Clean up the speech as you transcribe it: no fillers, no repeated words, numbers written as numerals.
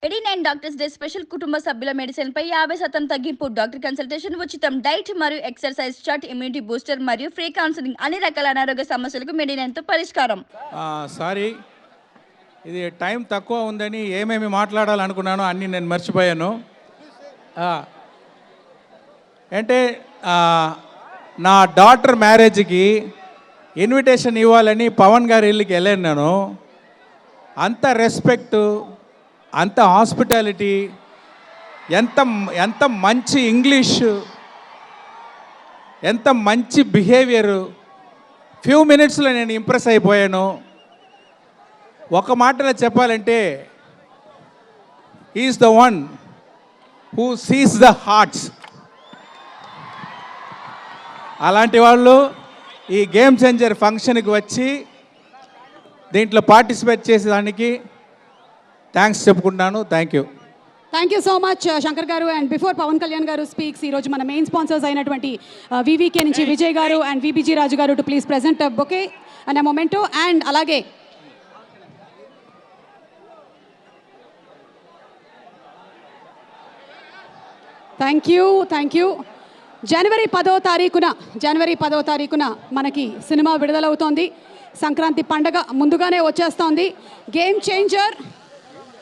89 doctors day special కుటుంబ సభ్యుల medicine పై 50% తగ్గింపు. డాక్టర్ కన్సల్టేషన్ ఉచితం. డైట్ మరియు ఎక్సర్సైజ్ చార్ట్, ఇమ్యూనిటీ బూస్టర్ మరియు ఫ్రీ కౌన్సిలింగ్. అన్ని రకాల అనారోగ్య సమస్యలకు మెడినైన్ తో పరిష్కారం. సారీ, ఇది టైం తక్కువ ఉందని ఏమేమి మాట్లాడాలనుకున్నానో అన్నీ నేను మర్చిపోయాను. అంటే నా డాటర్ మ్యారేజ్కి ఇన్విటేషన్ ఇవ్వాలని పవన్ గారి ఇల్లుకి వెళ్ళాను నేను. అంత రెస్పెక్టు, అంత హాస్పిటాలిటీ, ఎంత ఎంత మంచి ఇంగ్లీషు, ఎంత మంచి బిహేవియరు. ఫ్యూ మినిట్స్లో నేను ఇంప్రెస్ అయిపోయాను. ఒక మాటలో చెప్పాలంటే is the one who sees the hearts. అలాంటి వాళ్ళు ఈ గేమ్ చేంజర్ ఫంక్షన్కి వచ్చి దీంట్లో పార్టిసిపేట్ చేసేదానికి థ్యాంక్స్ చెప్పుకుంటున్నాను. Thank you so much Shankar garu. And before Pawan Kalyan గారు స్పీక్స్, ఈరోజు మన మెయిన్ స్పాన్సర్స్ అయినటువంటి వివికే నుంచి విజయ్ గారు and VBG Raju garu to please present bouquet and memento. And అలాగే థ్యాంక్ యూ. జనవరి 10వ తారీఖున మనకి సినిమా విడుదలవుతోంది. సంక్రాంతి పండగ ముందుగానే వచ్చేస్తోంది. Game changer